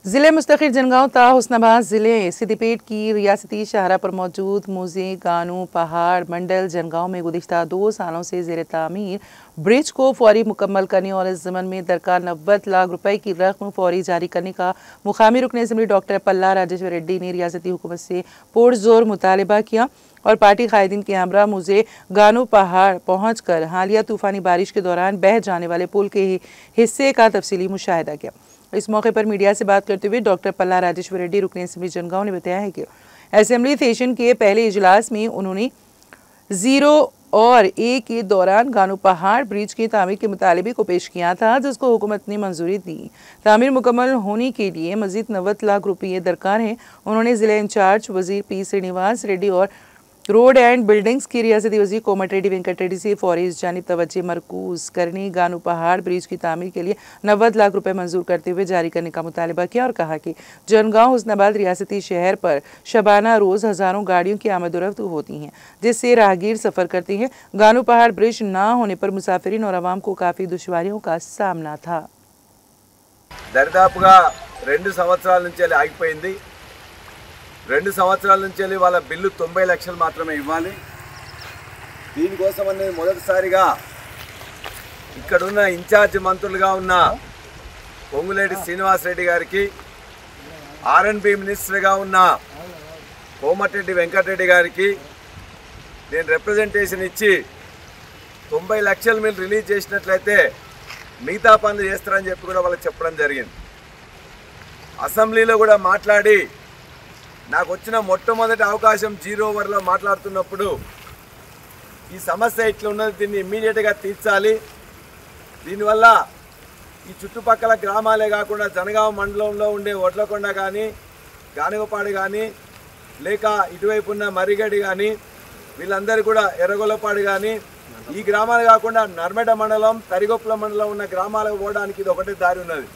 ज़िले मुस्तक़िल जनगांव ता हुस्नाबाद ज़िले सिद्दीपेट की रियासती शाहरा पर मौजूद मूज़े गानू पहाड़ मंडल जनगांव में गुज़िश्ता 2 सालों से ज़ेर तामीर ब्रिज को फौरी मुकम्मल करने और इस ज़मन में दरकार 90 लाख रुपए की रकम फौरी जारी करने का मुक़ामी रुकन असम्बली डॉक्टर पल्ला राजेश्वर रेड्डी ने रियासती हुकूमत से पुरज़ोर मुतालबा किया और पार्टी कायदीन के हमरा मूज़े गानू पहाड़ पहुँच कर हालिया तूफ़ानी बारिश के दौरान बह जाने वाले पुल के हिस्से का तफसीली मुशाहिदा किया। इस मौके पर मीडिया से बात करते हुए डॉक्टर पल्ला राजेश्वर रेड्डी रुकन असम्बली जनगांव ने बताया है कि असेंबली सेशन के पहले इजलास में उन्होंने 0 और A के दौरान गानू पहाड़ ब्रिज की तामीर के मुतालबे को पेश किया था, जिसको हुकूमत ने मंजूरी दी। तामीर मुकम्मल होने के लिए मजीद 90 लाख रुपये दरकार हैं। उन्होंने जिले इंचार्ज वजीर P श्रीनिवास रेड्डी और रोड एंड बिल्डिंग्स की रियासती वजीर कोमटिरेड्डी वेंकट रेड्डी से फौरी इस जानिब तवज्जो मरकूज करने गानू पहाड़ ब्रिज की तामीर के लिए 90 लाख रुपए मंजूर करते हुए जारी करने का मुतालबा किया और कहा कि जनगांव हुस्नाबाद रियासती शहर पर शबाना रोज हजारों गाड़ियों की आमदोरफ्त होती हैं, जिससे राहगीर सफर करते हैं। गानू पहाड़ ब्रिज ना होने पर मुसाफिरीन और आवाम को काफी दुश्वारियों का सामना था। దరిదాపుగా 2 సంవత్సరాల నుంచి ఆగిపోయింది। 2 సంవత్సరాల నుంచి వాళ్ళ బిల్లు 90 లక్షలు మాత్రమే ఇవ్వాలి। దీనికోసమని మొదటిసారిగా ఇక్కడున్న ఇన్ఛార్జ్ మంత్రులుగా ఉన్న పొంగులేటి శ్రీనివాస్ రెడ్డి గారికి, R&B మినిస్టర్గా ఉన్న కోమటిరెడ్డి వెంకటరెడ్డి గారికి నేను రిప్రజెంటేషన్ ఇచ్చి 90 లక్షలు మీరు రిలీజ్ చేసినట్లయితే మిగతా పనులు చేస్తారని చెప్పి కూడా వాళ్ళకి చెప్పడం జరిగింది। అసెంబ్లీలో కూడా మాట్లాడి నాకు వచ్చిన మొట్టమొదటి అవకాశం 0 ఓవర్లో మాట్లాడుతున్నప్పుడు ఈ సమస్య ఇట్లా ఉన్నది, దీన్ని ఇమ్మీడియట్గా తీర్చాలి, దీనివల్ల ఈ చుట్టుపక్కల గ్రామాలే కాకుండా జనగామ మండలంలో ఉండే ఒడ్లకొండ కానీ గానిగపాడు కానీ లేక ఇటువైపు ఉన్న మర్రిగడి కానీ వీళ్ళందరూ కూడా ఎర్రగొల్లపాడు కానీ ఈ గ్రామాలు కాకుండా నర్మెడ మండలం తరిగొప్పల మండలం ఉన్న గ్రామాలకు పోవడానికి ఇది ఒకటే దారి ఉన్నది।